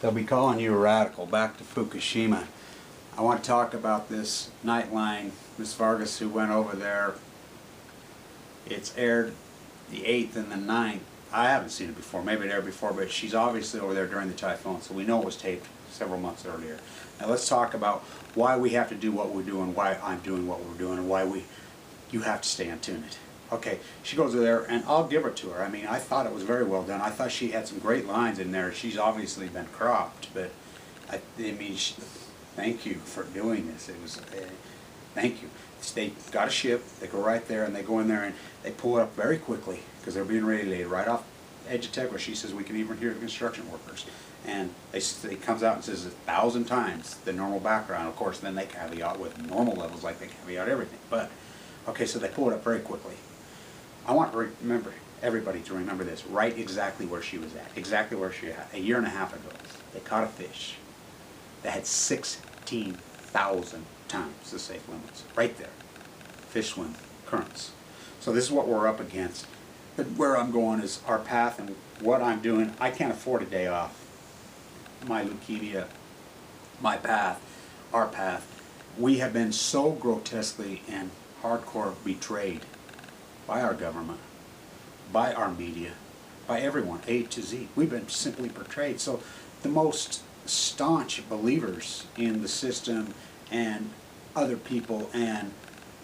They'll be calling you a radical. Back to Fukushima. I want to talk about this Nightline, Miss Vargas, who went over there. It's aired the 8th and the 9th. I haven't seen it before. Maybe it aired before, but she's obviously over there during the typhoon, so we know it was taped several months earlier. Now let's talk about why we have to do what we're doing, why I'm doing what we're doing, and why you have to stay on tune it. Okay, she goes there, and I'll give it to her. I mean, I thought it was very well done. I thought she had some great lines in there. She's obviously been cropped, but I mean, thank you for doing this. It was, thank you. They got a ship, they go right there, and they go in there, and they pull it up very quickly, because they're being radiated right off edge of TEPCO. She says, we can even hear the construction workers. And it comes out and says 1,000 times the normal background. Of course, then they caveat with normal levels, like they caveat everything. But, okay, so they pull it up very quickly. I want everybody to remember this, right exactly where she was at, exactly where she was at. A year and a half ago, they caught a fish that had 16,000 times the safe limits, right there. Fish swim currents. So this is what we're up against. But where I'm going is our path and what I'm doing. I can't afford a day off. My leukemia, my path, our path. We have been so grotesquely and hardcore betrayed by our government, by our media, by everyone, A to Z. We've been simply betrayed. So the most staunch believers in the system and other people and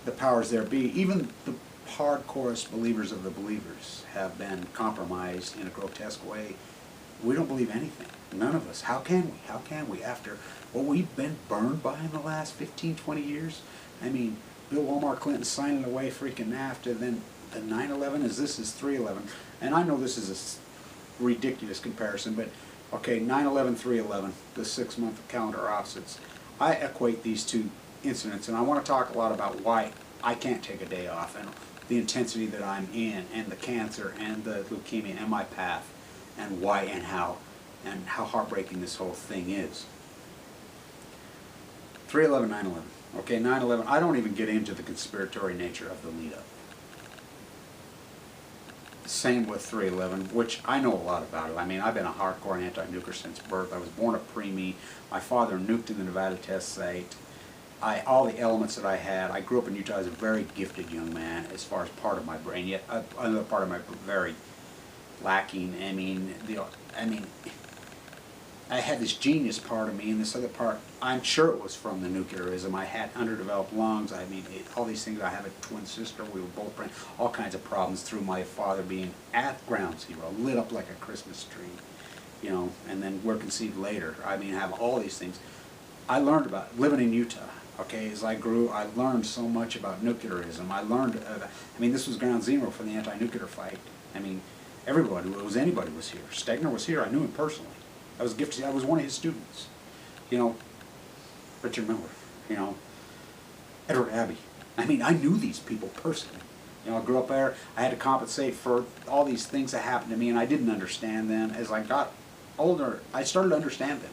the powers there be, even the hardcorest believers of the believers, have been compromised in a grotesque way. We don't believe anything. None of us. How can we? How can we? After what we've been burned by in the last 15, 20 years? I mean, Bill Omar Clinton signing away freaking NAFTA, then the 9/11 is 3/11. And I know this is a ridiculous comparison, but okay, 9/11, 3/11, the 6-month calendar opposites. I equate these two incidents, and I want to talk a lot about why I can't take a day off, and the intensity that I'm in, and the cancer, and the leukemia, and my path, and why and how heartbreaking this whole thing is. 3/11, 9/11. Okay, 9/11, I don't even get into the conspiratory nature of the lead-up. Same with 3/11, which I know a lot about it. I mean, I've been a hardcore anti-nuker since birth. I was born a preemie. My father nuked in the Nevada test site. All the elements that I had, I grew up in Utah as a very gifted young man as far as part of my brain, yet another part of my very lacking. I mean, I had this genius part of me, and this other part, I'm sure it was from the nuclearism. I had underdeveloped lungs. I mean, all these things. I have a twin sister. We were both brain, all kinds of problems through my father being at ground zero, lit up like a Christmas tree, you know, and then we're conceived later. I mean, I have all these things. I learned about living in Utah. Okay, as I grew, I learned so much about nuclearism. I learned, I mean, this was ground zero for the anti-nuclear fight. I mean, everybody, anybody was here. Stegner was here. I knew him personally. I was gifted. I was one of his students. You know, Richard Miller. You know, Edward Abbey. I mean, I knew these people personally. You know, I grew up there. I had to compensate for all these things that happened to me, and I didn't understand them. As I got older, I started to understand them.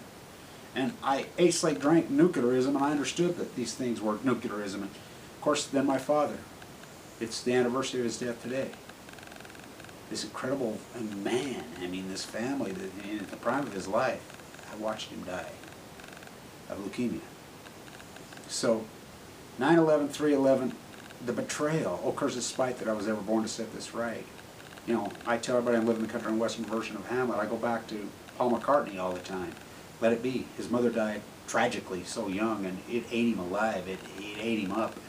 And I ate, like, drank nuclearism, and I understood that these things were nuclearism. And of course, then my father. It's the anniversary of his death today. This incredible man, I mean, this family, that in the prime of his life, I watched him die of leukemia. So, 9/11, 3/11, the betrayal. Oh, curse the spite that I was ever born to set this right. You know, I tell everybody I'm living in the country and western version of Hamlet. I go back to Paul McCartney all the time. Let it be. His mother died tragically so young, and it ate him alive. It ate him up. And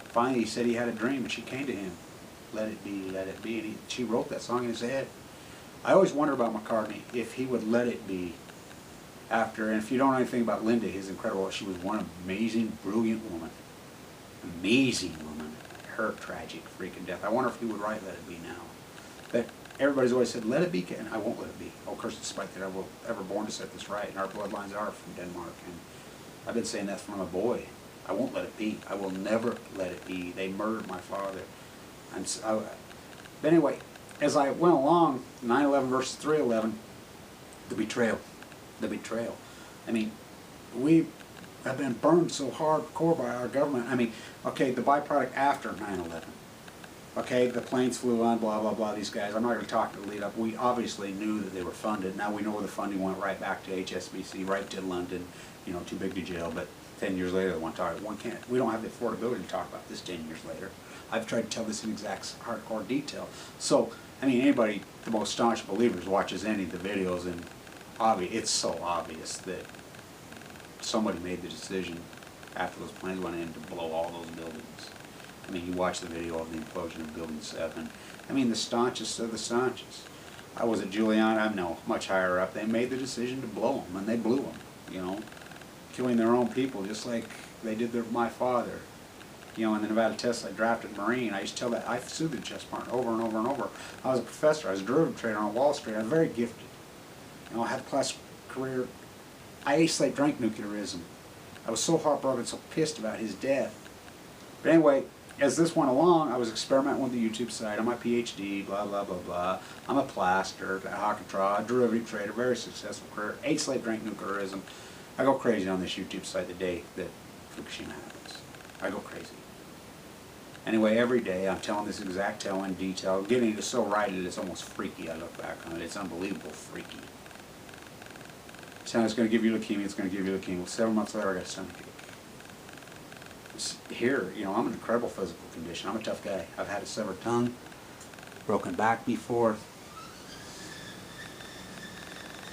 finally, he said he had a dream, and she came to him. Let it be, let it be. And she wrote that song in his head. I always wonder about McCartney, if he would let it be after, and if you don't know anything about Linda, his incredible, she was one amazing, brilliant woman. Amazing woman. Her tragic freaking death. I wonder if he would write Let It Be now. But everybody's always said, let it be, and I won't let it be. Oh, curse the spite that I was ever born to set this right. And our bloodlines are from Denmark. And I've been saying that from a boy. I won't let it be. I will never let it be. They murdered my father. But anyway, as I went along, 9/11 versus 3/11, the betrayal. The betrayal. I mean, we have been burned so hardcore by our government. I mean, okay, the byproduct after 9/11. Okay, the planes flew on, blah, blah, blah, these guys. I'm not going to talk to the lead up. We obviously knew that they were funded. Now we know where the funding went right back to HSBC, right to London, you know, too big to jail. But 10 years later, they want to talk. We don't have the affordability to talk about this 10 years later. I've tried to tell this in exact hardcore detail. So, I mean, anybody, the most staunch believers, watches any of the videos, and it's so obvious that somebody made the decision after those planes went in to blow all those buildings. I mean, you watch the video of the implosion of Building 7. I mean, the staunchest of the staunchest. I was at Giuliani, I know, much higher up. They made the decision to blow them, and they blew them, you know, killing their own people, just like they did my father. You know, in the Nevada test, I drafted Marine. I used to tell that, I sued the Justice Department over and over and over. I was a professor, I was a derivative trader on Wall Street. I was very gifted. You know, I had a class career. I ate, drank nuclearism. I was so heartbroken, so pissed about his death. But anyway, as this went along, I was experimenting with the YouTube site. I'm my PhD, blah, blah, blah, blah. I'm a plaster, a hockentraw, a derivative trader, very successful career. Ate, slept, drank nuclearism. I go crazy on this YouTube site the day that Fukushima happens. I go crazy. Anyway, every day I'm telling this exact tale in detail, getting it so right that it's almost freaky. I look back on it. It's unbelievable freaky. So it's going to give you leukemia, it's going to give you leukemia. 7 months later, I got a stomach ache. Here, you know, I'm in an incredible physical condition. I'm a tough guy. I've had a severed tongue, broken back before.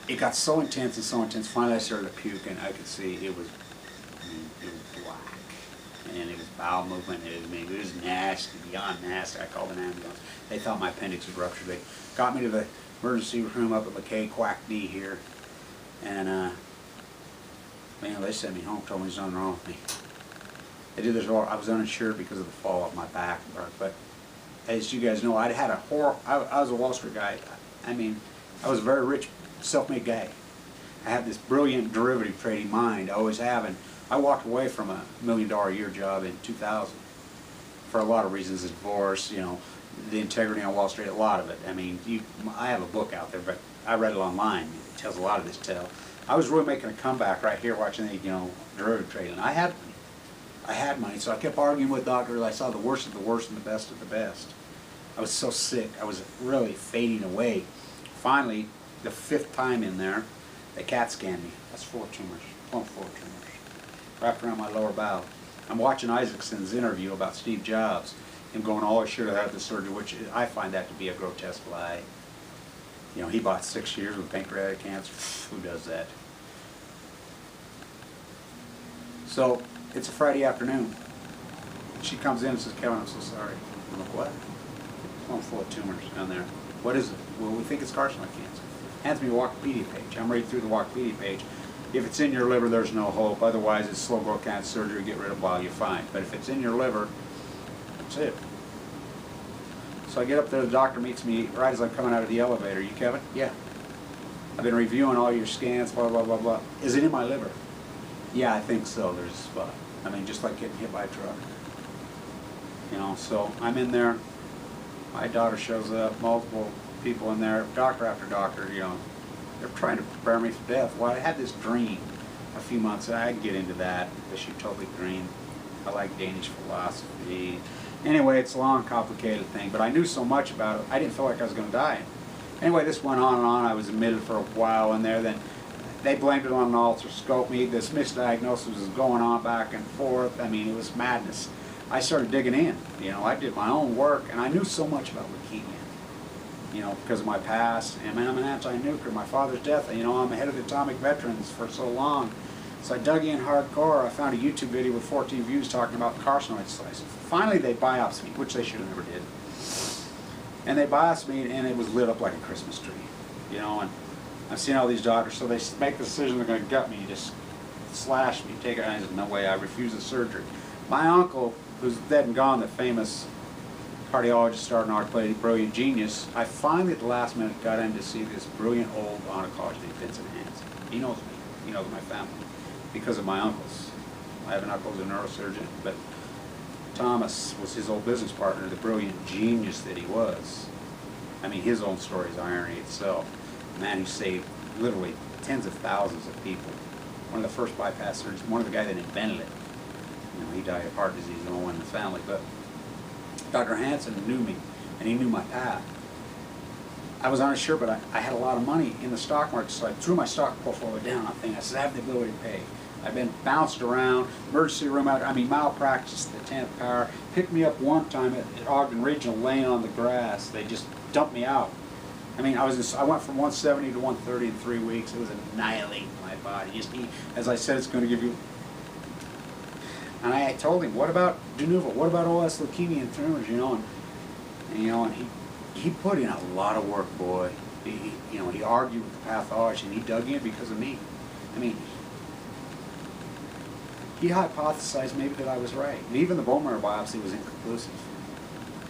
It got so intense and so intense, finally I started to puke, and I could see it was black. And it was bowel movement. It was nasty, beyond nasty. I called an ambulance. They thought my appendix was ruptured. They got me to the emergency room up at McKay, Quack D here. And, man, they sent me home, told me there's nothing wrong with me. They did this wrong. I was uninsured because of the fall off my back. But as you guys know, I was a Wall Street guy. I mean, I was a very rich, self-made guy. I had this brilliant derivative trading mind. I always have. And I walked away from a $1 million a year job in 2000 for a lot of reasons. Divorce, you know, the integrity on Wall Street, a lot of it. I mean, I have a book out there, but I read it online. It tells a lot of this tale. I was really making a comeback right here watching the, you know, derivative trading. I had money, so I kept arguing with doctors. I saw the worst of the worst and the best of the best. I was so sick. I was really fading away. Finally, the 5th time in there, they CAT scanned me. That's 4 tumors, plump 4 tumors, wrapped around my lower bowel. I'm watching Isaacson's interview about Steve Jobs, him going, oh, I should have had the surgery, which I find that to be a grotesque lie. You know, he bought 6 years with pancreatic cancer. Who does that? So, it's a Friday afternoon. She comes in and says, Kevin, I'm so sorry. I'm like, what? I'm full of tumors down there. What is it? Well, we think it's carcinoma cancer. Hands me a Wikipedia page. I'm reading through the Wikipedia page. If it's in your liver, there's no hope. Otherwise, it's slow growth cancer surgery. Get rid of bile, you're fine. But if it's in your liver, that's it. So I get up there, the doctor meets me right as I'm coming out of the elevator. You Kevin? Yeah. I've been reviewing all your scans, blah, blah, blah, blah. Is it in my liver? Yeah, I think so. There's a spot. I mean, just like getting hit by a truck. You know, so I'm in there. My daughter shows up, multiple people in there, doctor after doctor, you know. They're trying to prepare me for death. Well, I had this dream a few months ago. I can get into that, this utopic dream. I like Danish philosophy. Anyway, it's a long, complicated thing, but I knew so much about it, I didn't feel like I was going to die. Anyway, this went on and on. I was admitted for a while in there. Then they blamed it on an ultroscopy. This misdiagnosis was going on back and forth. I mean, it was madness. I started digging in. You know, I did my own work, and I knew so much about leukemia. You know, because of my past. And I'm an anti-nuclear. My father's death. You know, I'm head of the atomic veterans for so long. So I dug in hardcore. I found a YouTube video with 14 views talking about carcinoid slices. Finally, they biopsied me, which they should have never did. And they biopsied me, and it was lit up like a Christmas tree. You know, and I've seen all these doctors, so they make the decision they're going to gut me, just slash me, take it. I said, no way, I refuse the surgery. My uncle, who's dead and gone, the famous cardiologist, starting orthopedic, brilliant genius, I finally at the last minute got in to see this brilliant old oncologist named Vincent Hansen. He knows me. He knows my family because of my uncles. I have an uncle who's a neurosurgeon, but Thomas was his old business partner, the brilliant genius that he was. I mean, his own story is irony itself. A man who saved literally tens of thousands of people. One of the first bypass surgeons, one of the guys that invented it. You know, he died of heart disease, no one in the family. But Dr. Hansen knew me, and he knew my path. I was unsure, but I had a lot of money in the stock market, so I threw my stock portfolio down. I said, I have the ability to pay. I've been bounced around, emergency room out, malpractice at the 10th power. Picked me up one time at Ogden Regional, laying on the grass. They just dumped me out. I went from 170 to 130 in 3 weeks. It was annihilating my body. Just eat. As I said, it's going to give you. And I told him, what about de novo? What about OS leukemia and tumors? And he put in a lot of work, boy. He argued with the pathologist, and he dug in because of me. He hypothesized maybe that I was right. And even the bone marrow biopsy was inconclusive.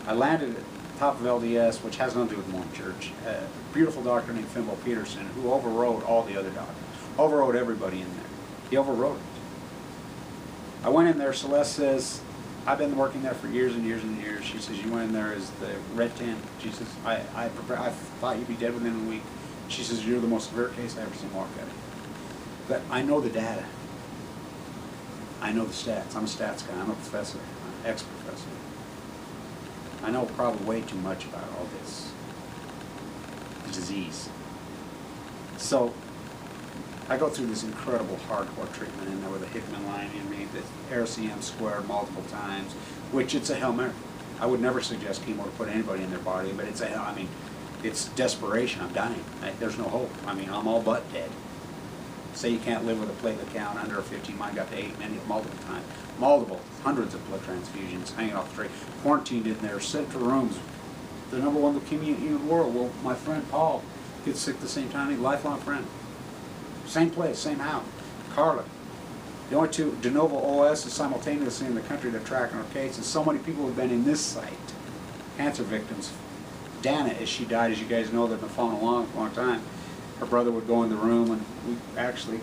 I landed at the top of LDS, which has nothing to do with Mormon Church. A beautiful doctor named Fimbo Peterson, who overrode all the other doctors. Overrode everybody in there. He overrode it. I went in there, Celeste says, I've been working there for years and years and years. She says, you went in there as the red 10. She says, I thought you'd be dead within a week. She says, you're the most severe case I've ever seen walk at it. But I know the data. I know the stats. I'm a stats guy. I'm a professor. I'm an ex-professor. I know probably way too much about all this. The disease. So I go through this incredible hardcore treatment in there with a Hickman line in me, the RCM squared multiple times, which it's a Hail Mary. I would never suggest chemo to put anybody in their body, but it's desperation. I'm dying. There's no hope. I'm all but dead. Say you can't live with a platelet count under a 15, mine got to 8, many multiple times. Multiple, hundreds of blood transfusions hanging off the tree. Quarantined in there, sent to rooms. The #1 leukemia in the world. Well, my friend Paul gets sick at the same time. He's a lifelong friend. Same place, same house. Carla. The only two de novo OS is simultaneously in the country that are tracking our case, and so many people have been in this site. Cancer victims. Dana, as she died, as you guys know, they've been following along for a long time. Her brother would go in the room, and we actually,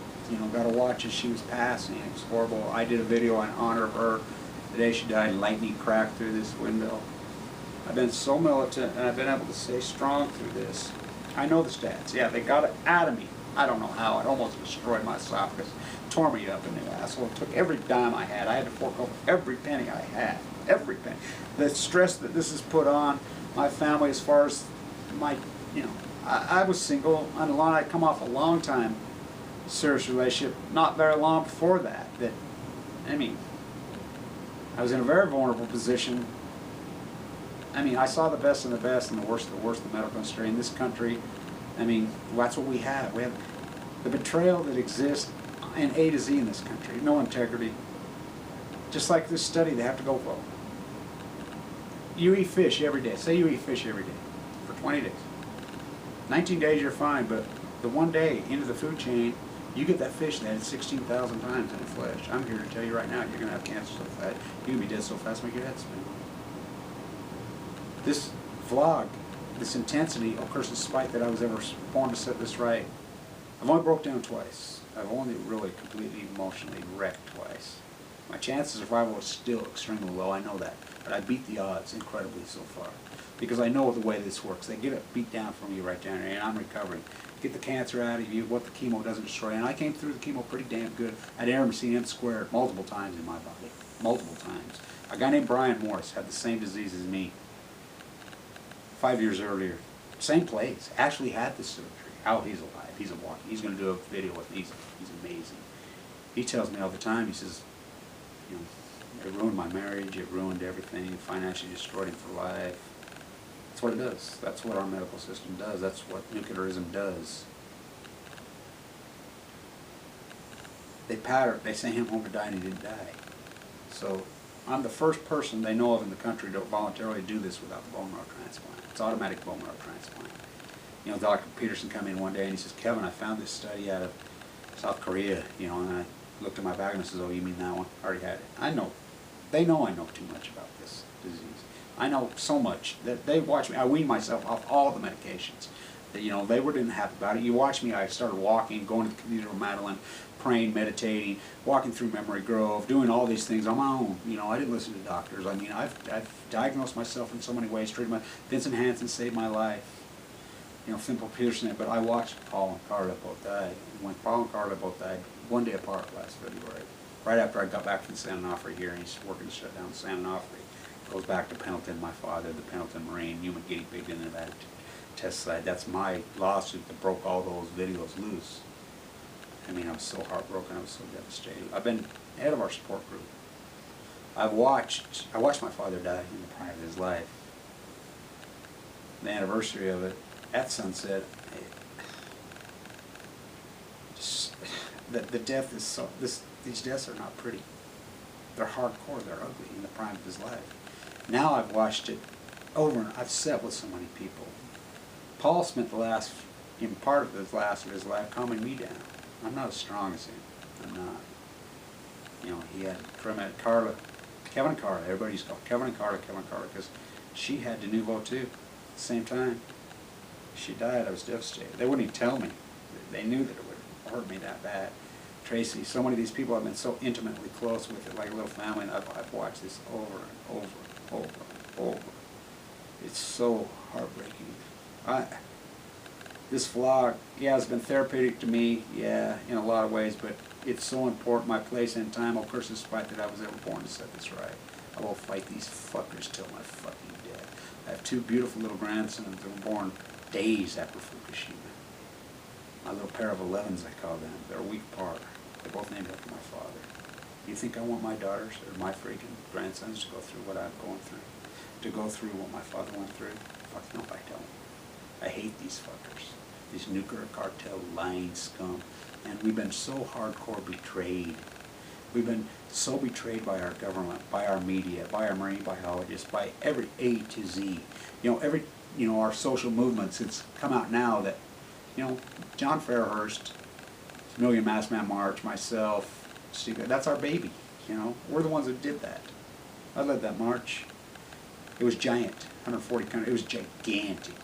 got to watch as she was passing. It was horrible. I did a video in honor of her. The day she died, lightning cracked through this window. I've been so militant, and I've been able to stay strong through this. I know the stats. Yeah, they got it out of me. I don't know how. It almost destroyed my esophagus. Tore me up in the asshole. Took every dime I had. I had to fork over every penny I had. Every penny. The stress that this has put on my family as far as my, I was single and alone. I'd come off a long time serious relationship, not very long before that. I was in a very vulnerable position. I saw the best and the best and the worst of the worst of the medical industry in this country. That's what we have. We have the betrayal that exists in A to Z in this country. No integrity. Just like this study, they have to go for. You eat fish every day. Say you eat fish every day for 20 days. 19 days you're fine, but the one day into the food chain, you get that fish that had 16,000 times in the flesh. I'm here to tell you right now, you're going to have cancer so fast. You're going to be dead so fast, make your head spin. This vlog, this intensity occurs despite that I was ever born to set this right. I've only broke down twice. I've only really completely emotionally wrecked twice. My chance of survival is still extremely low, I know that. But I beat the odds incredibly so far. Because I know the way this works. They get it beat down from you right down there, and I'm recovering. Get the cancer out of you, what the chemo doesn't destroy. And I came through the chemo pretty damn good. I'd RMCM squared multiple times in my body. Multiple times. A guy named Brian Morris had the same disease as me 5 years earlier. Same place. Actually had the surgery. Oh, he's alive. He's a walking. He's going to do a video with me. He's amazing. He tells me all the time, he says, it ruined my marriage, it ruined everything, financially destroyed him for life. That's what it does. That's what our medical system does. That's what nuclearism does. They sent him home to die and he didn't die. So I'm the first person they know of in the country to voluntarily do this without the bone marrow transplant. It's automatic bone marrow transplant. Dr. Peterson come in one day and he says, Kevin, I found this study out of South Korea, and I looked at my bag and I says, oh, you mean that one? I already had it. I know. They know I know too much about this disease. I know so much that they watch me. I wean myself off all the medications. That, they didn't happy about it. You watch me, I started walking, going to the Cathedral of Magdalene, praying, meditating, walking through Memory Grove, doing all these things on my own. I didn't listen to doctors. I've diagnosed myself in so many ways. Vincent Hansen saved my life. Fimbo Peterson, but I watched Paul and Carla both die. When Paul and Carla both died, one day apart last February, right after I got back from San Onofre here, and he's working to shut down San Onofre. Goes back to Pendleton, my father, the Pendleton Marine, human guinea pig in that test site. That's my lawsuit that broke all those videos loose. I mean, I was so heartbroken, I was so devastated. I've been head of our support group. I watched my father die in the prime of his life. The anniversary of it, at sunset, the death is so, these deaths are not pretty. They're hardcore, they're ugly in the prime of his life. Now I've watched it over and I've sat with so many people. Paul spent in part of his life calming me down. I'm not as strong as him. I'm not. You know, he had Kevin and Carla, everybody used to call Kevin and Carla, because she had de novo too, at the same time. She died, I was devastated. They wouldn't even tell me. They knew that it would hurt me that bad. Tracy, so many of these people I've been so intimately close with it, like a little family, and I've watched this over and over and over and over. It's so heartbreaking. This vlog, yeah, has been therapeutic to me, yeah, in a lot of ways, but it's so important, my place and time. I'll curse despite that I was ever born to set this right. I will fight these fuckers till my fucking death. I have two beautiful little grandsons that were born days after Fukushima. My little pair of 11s, I call them. They're a week apart. They're both named after my father. You think I want my daughters or my freaking grandsons to go through what I'm going through? To go through what my father went through? Fuck no, I don't. I hate these fuckers. These nuclear cartel lying scum. And we've been so hardcore betrayed. We've been so betrayed by our government, by our media, by our marine biologists, by every A to Z. Our social movements, it's come out now that, John Fairhurst, Million Masked Man March, myself, Steve, that's our baby, We're the ones that did that. I led that march. It was giant, 140 countries, it was gigantic.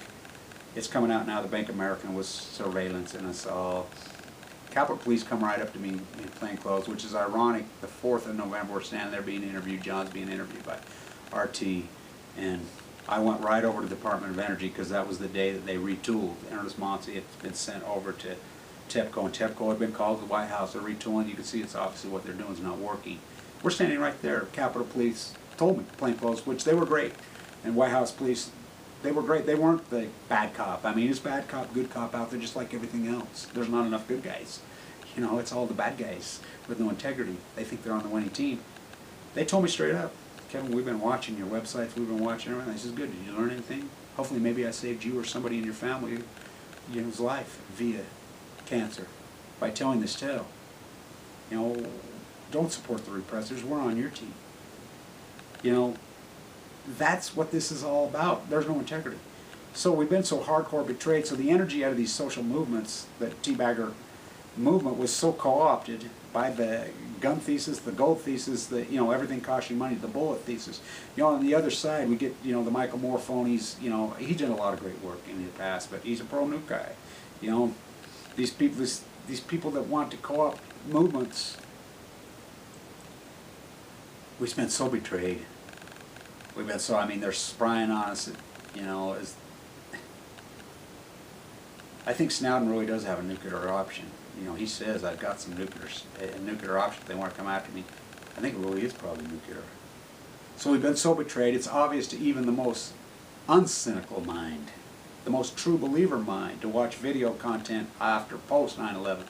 It's coming out now, the Bank of America was surveillance and us all. Capitol Police come right up to me in plain clothes, which is ironic. The 4th of November, we're standing there being interviewed, John's being interviewed by RT, and I went right over to the Department of Energy because that was the day that they retooled. Ernest Monsi had been sent over to TEPCO, and TEPCO had been called to the White House. They're retooling. You can see it's obviously what they're doing is not working. We're standing right there. Capitol Police told me, plain clothes, which they were great. And White House Police, they were great. They weren't the bad cop. I mean, it's bad cop, good cop out there just like everything else. There's not enough good guys. It's all the bad guys with no integrity. They think they're on the winning team. They told me straight up, Kevin, we've been watching your websites, we've been watching everything. This is good. Did you learn anything? Hopefully maybe I saved you or somebody in your family his life via cancer by telling this tale. Don't support the repressors. We're on your team. That's what this is all about. There's no integrity. So we've been so hardcore betrayed. So the energy out of these social movements, the teabagger movement, was so co-opted by the gun thesis, the gold thesis, the everything costs you money, the bullet thesis. On the other side we get the Michael Moore phonies. He did a lot of great work in the past, but he's a pro-nuke guy. These people that want to co-opt movements. We spent so betrayed. We've been so, they're spying on us, I think Snowden really does have a nuclear option. He says, I've got some nuclear option if they want to come after me. I think it really is probably nuclear. So we've been so betrayed, it's obvious to even the most uncynical mind, the most true believer mind, to watch video content after post 9/11,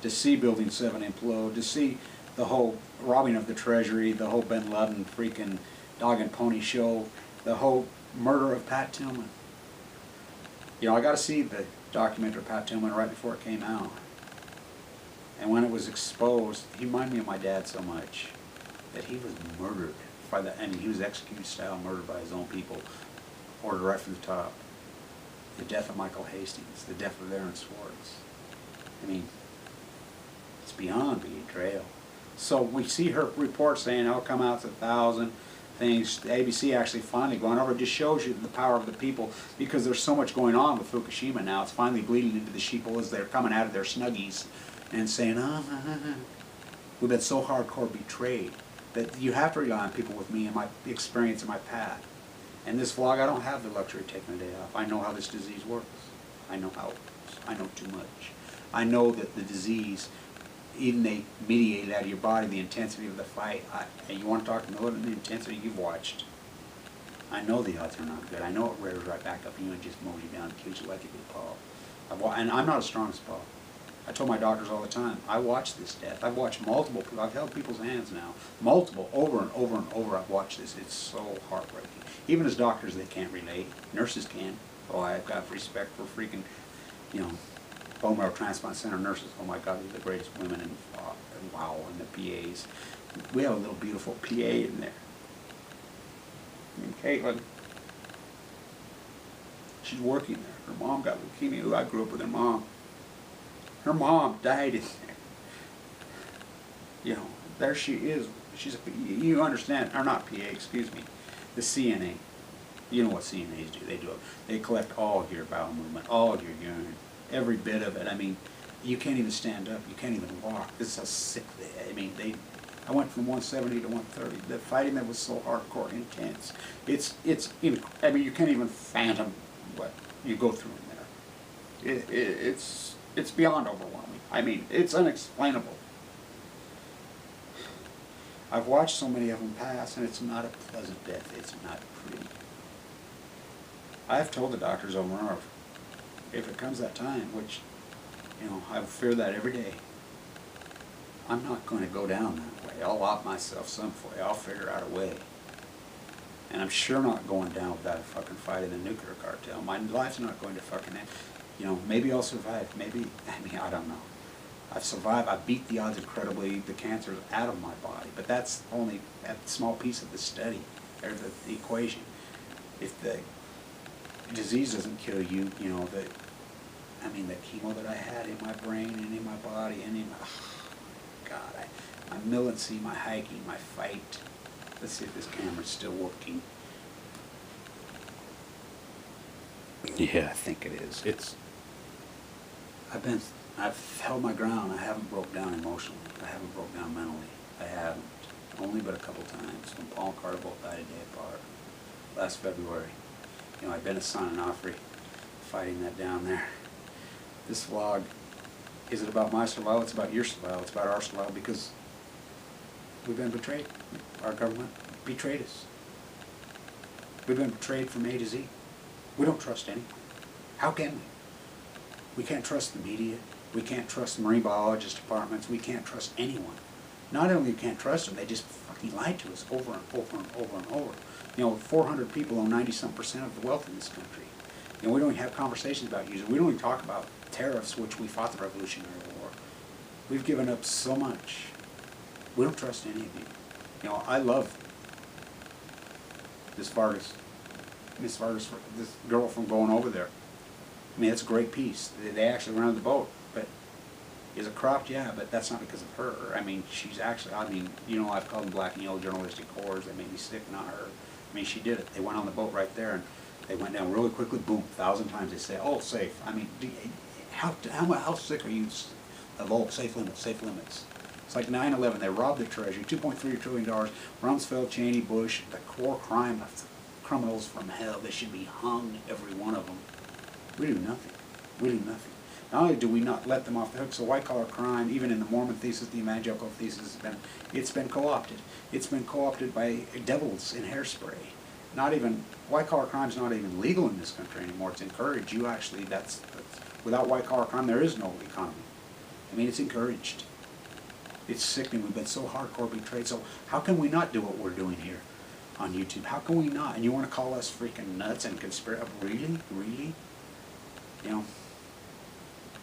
to see Building 7 implode, to see the whole robbing of the Treasury, the whole Bin Laden freaking dog and pony show, the whole murder of Pat Tillman. I got to see the documentary of Pat Tillman right before it came out. And when it was exposed, he reminded me of my dad so much that he was murdered by he was executed style murdered by his own people, ordered right from the top. The death of Michael Hastings, the death of Aaron Swartz. It's beyond betrayal. So we see her report saying it'll come out to 1,000 things. The ABC actually finally going over. It just shows you the power of the people, because there's so much going on with Fukushima now. It's finally bleeding into the sheeple as they're coming out of their snuggies and saying, we've been so hardcore betrayed that you have to rely on people with me and my experience and my path. And this vlog, I don't have the luxury of taking a day off. I know how this disease works. I know how it works. I know too much. I know that the disease, even they mediate it out of your body, the intensity of the fight. And you want to talk about the intensity you've watched. I know the odds are not good. I know it rears right back up you and just mows you down and kills you like a good paw. And I'm not as strong as Paul. I told my doctors all the time, I watch this death. I've watched multiple people. I've held people's hands now. Multiple, over and over and over I've watched this. It's so heartbreaking. Even as doctors, they can't relate. Nurses can. Oh, I've got respect for freaking, you know, bone marrow transplant center nurses. Oh my God, they're the greatest women, and wow, and the PAs. We have a little beautiful PA in there. And Caitlin, she's working there. Her mom got leukemia. I grew up with her mom. Her mom died in there. You know, there she is. She's a, you understand, or not PA, excuse me, the CNA. You know what CNAs do. They do it. They collect all your bowel movement, all your urine, every bit of it. I mean, you can't even stand up. You can't even walk. This is how sick they, I mean, I went from 170 to 130. The fighting that was so hardcore, intense. I mean, you can't even fathom what you go through in there. It's beyond overwhelming. I mean, it's unexplainable. I've watched so many of them pass, and it's not a pleasant death. It's not pretty. I've told the doctors over and over, if it comes that time, which, you know, I fear that every day, I'm not going to go down that way. I'll op myself some way. I'll figure out a way. And I'm sure not going down without a fucking fight in the nuclear cartel. My life's not going to fucking end. You know, maybe I'll survive. Maybe, I mean, I don't know. I've survived. I beat the odds incredibly. The cancer's out of my body. But that's only a small piece of the study, or the equation. If the disease doesn't kill you, you know, I mean, the chemo that I had in my brain and in my body and in my, oh God, my militancy, my hiking, my fight. Let's see if this camera's still working. Yeah, I think it is. I've held my ground. I haven't broke down emotionally. I haven't broke down mentally. I haven't. Only but a couple times. When Paul and Carter both died a day apart. Last February. You know, I've been a son and Offrey fighting that down there. This vlog, is it about my survival? It's about your survival. It's about our survival, because we've been betrayed. Our government betrayed us. We've been betrayed from A to Z. We don't trust anyone. How can we? We can't trust the media. We can't trust the marine biologist departments. We can't trust anyone. Not only can't trust them, they just fucking lied to us over and over and over and over. You know, 400 people own 90-some% of the wealth in this country. You know, we don't even have conversations about using. We don't even talk about tariffs, which we fought the Revolutionary War. We've given up so much. We don't trust any of you. You know, I love Miss Vargas, this girl from going over there. I mean, it's a great piece. They actually ran the boat, but is it cropped? Yeah, but that's not because of her. I mean, she's actually, I mean, you know, I've called them black and yellow journalistic horrors. They made me sick, not her. I mean, she did it. They went on the boat right there, and they went down really quickly, boom, 1,000 times. They say, oh, safe. I mean, how sick are you of all safe limits, safe limits? It's like 9/11. They robbed the treasury, $2.3 trillion. Rumsfeld, Cheney, Bush, the core crime of the criminals from hell. They should be hung, every one of them. We do nothing. We do nothing. Not only do we not let them off the hook, so white-collar crime, even in the Mormon thesis, the evangelical thesis, it's been co-opted. It's been co-opted by devils in hairspray. Not even, white-collar crime's not even legal in this country anymore. It's encouraged. You actually, without white-collar crime, there is no economy. I mean, it's encouraged. It's sickening. We've been so hardcore betrayed. So how can we not do what we're doing here on YouTube? How can we not? And you want to call us freaking nuts and conspiracy? Really? Really? You know,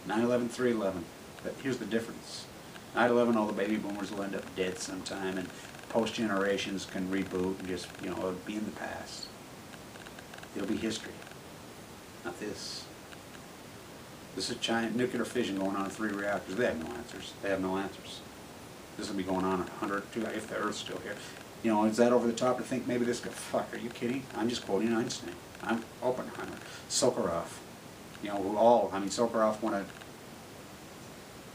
9/11, 3/11. But here's the difference. 9/11, all the baby boomers will end up dead sometime, and post generations can reboot and just, you know, it'll be in the past. It'll be history. Not this. This is giant nuclear fission going on in 3 reactors. They have no answers. They have no answers. This will be going on 100, if the Earth's still here. You know, is that over the top to think maybe this could, fuck, are you kidding? I'm just quoting Einstein. I'm Oppenheimer. Sokurov. You know, who all, I mean, Sokurov won a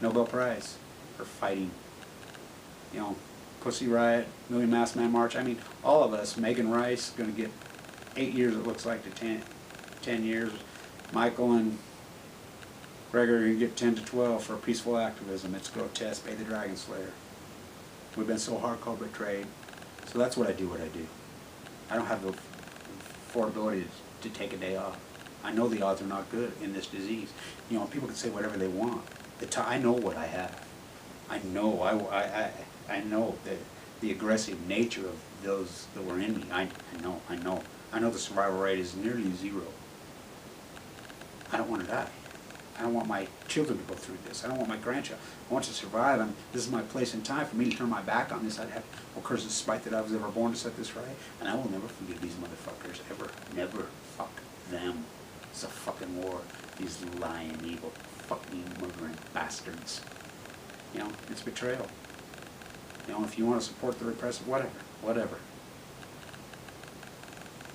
Nobel Prize for fighting. You know, Pussy Riot, Million Masked Man March. I mean, all of us. Megan Rice going to get 8 years, it looks like, to 10 years. Michael and Gregor are going to get 10 to 12 for peaceful activism. It's grotesque. Bay the Dragon Slayer. We've been so hardcore betrayed. So that's what I do, I don't have the affordability to take a day off. I know the odds are not good in this disease. You know, people can say whatever they want. I know what I have. I know. I know the aggressive nature of those that were in me. I know. I know the survival rate is nearly 0. I don't want to die. I don't want my children to go through this. I don't want my grandchildren. I want to survive, and this is my place and time. For me to turn my back on this, I'd have, well, curse the spite that I was ever born to set this right, and I will never forgive these motherfuckers, ever. Never. Fuck them. It's a fucking war. These lying, evil, fucking murdering bastards. You know, it's betrayal. You know, if you want to support the repressive, whatever.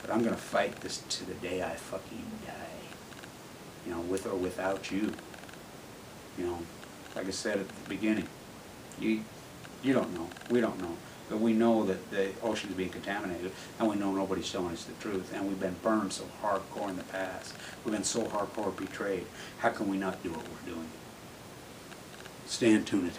But I'm going to fight this to the day I fucking die. You know, with or without you. You know, like I said at the beginning, you don't know, we don't know, but we know that the ocean's being contaminated, and we know nobody's telling us the truth, and we've been burned so hardcore in the past. We've been so hardcore betrayed. How can we not do what we're doing? Stay tuned.